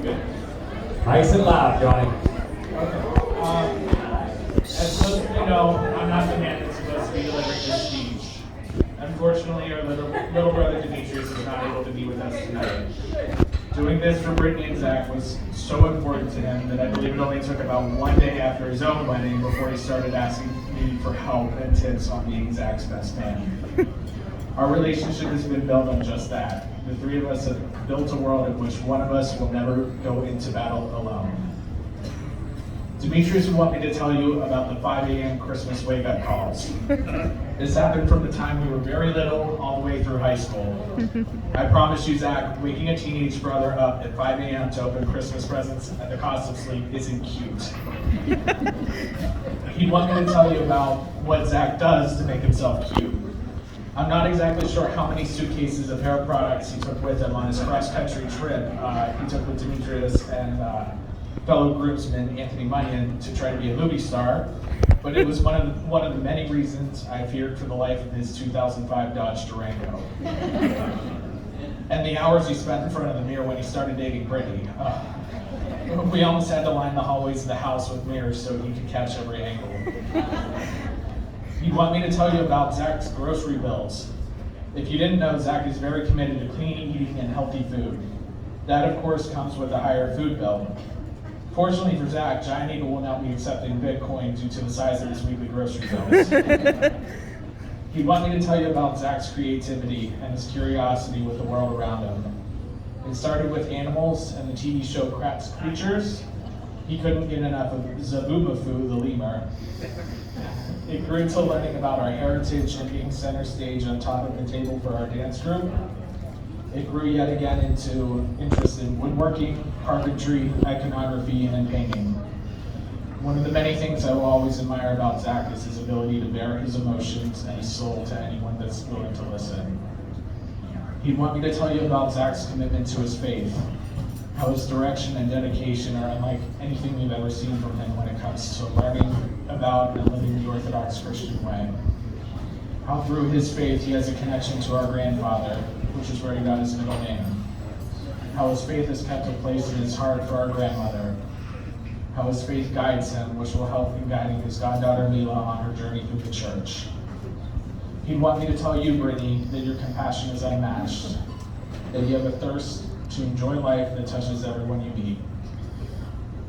Nice and loud, Johnny. As most of you know, I'm not the man that's supposed to be delivering this speech. Unfortunately, our little brother Demetrius is not able to be with us tonight. Doing this for Brittany and Zach was so important to him that I believe it only took about one day after his own wedding before he started asking me for help and tips on being Zach's best man. Our relationship has been built on just that. The three of us have built a world in which one of us will never go into battle alone. Demetrius would want me to tell you about the 5 a.m. Christmas wake-up calls. This happened from the time we were very little all the way through high school. I promise you, Zach, waking a teenage brother up at 5 a.m. to open Christmas presents at the cost of sleep isn't cute. He'd want me to tell you about what Zach does to make himself cute. I'm not exactly sure how many suitcases of hair products he took with him on his cross-country trip he took with Demetrius and fellow groomsman Anthony Munyon to try to be a movie star, but it was one of the many reasons I feared for the life of his 2005 Dodge Durango. And the hours he spent in front of the mirror when he started dating Brittany. We almost had to line the hallways of the house with mirrors so he could catch every angle. He'd want me to tell you about Zach's grocery bills. If you didn't know, Zach is very committed to clean eating and healthy food. That, of course, comes with a higher food bill. Fortunately for Zach, Giant Eagle will now be accepting Bitcoin due to the size of his weekly grocery bills. He'd want me to tell you about Zach's creativity and his curiosity with the world around him. It started with animals and the TV show Kratts Creatures. He couldn't get enough of Zaboomafoo, the lemur. It grew to learning about our heritage and being center stage on top of the table for our dance group. It grew yet again into interest in woodworking, carpentry, iconography, and painting. One of the many things I will always admire about Zach is his ability to bear his emotions and his soul to anyone that's willing to listen. He'd want me to tell you about Zach's commitment to his faith, how his direction and dedication are unlike anything we've ever seen from him when it comes to learning about and living the Orthodox Christian way. How through his faith he has a connection to our grandfather, which is where he got his middle name. How his faith has kept a place in his heart for our grandmother. How his faith guides him, which will help in guiding his goddaughter Mila on her journey through the church. He'd want me to tell you, Brittany, that your compassion is unmatched, that you have a thirst to enjoy life that touches everyone you meet,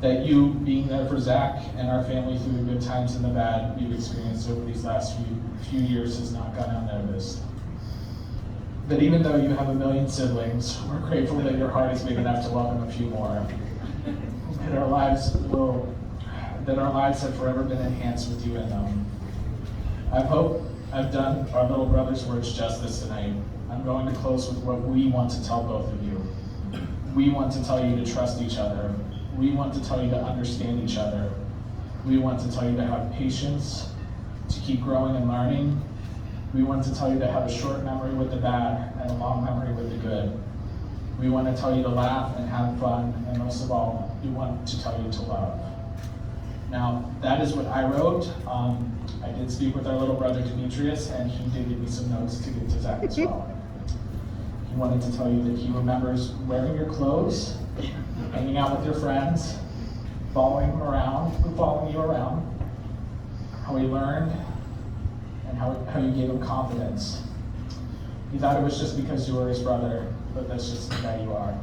that you, being there for Zach and our family through the good times and the bad we've experienced over these last few years, has not gone unnoticed. That even though you have a million siblings, we're grateful that your heart is big enough to welcome a few more. That our lives have forever been enhanced with you in them. I hope I've done our little brother's words justice tonight. I'm going to close with what we want to tell both of you. We want to tell you to trust each other. We want to tell you to understand each other. We want to tell you to have patience, to keep growing and learning. We want to tell you to have a short memory with the bad and a long memory with the good. We want to tell you to laugh and have fun, and most of all, we want to tell you to love. Now, that is what I wrote. I did speak with our little brother Demetrius, and he did give me some notes to give to Zach as well. He wanted to tell you that he remembers wearing your clothes, hanging out with your friends, following you around, how he learned, and how you gave him confidence. He thought it was just because you were his brother, but that's just the guy you are.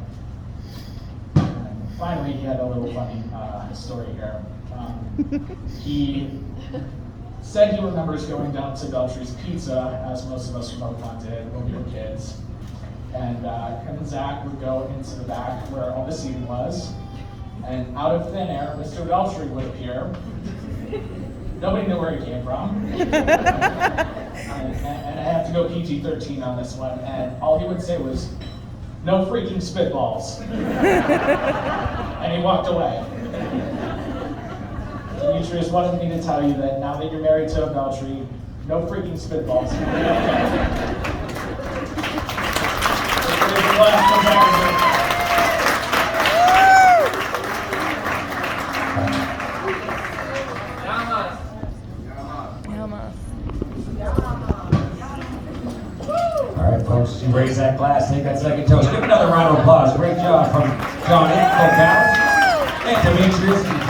And finally, he had a little funny story here. He said he remembers going down to Beltry's Pizza, as most of us from Oakland did when we were kids. And him and Zach would go into the back where all the seating was, and out of thin air, Mr. Beltry would appear. Nobody knew where he came from. And I have to go PG-13 on this one, and all he would say was, "No freaking spitballs." And he walked away. Demetrius wanted me to tell you that now that you're married to a Beltry, no freaking spitballs. All right, folks, you raise that glass, take that second toast. Give another round of applause. Great job from Johnny Cobell.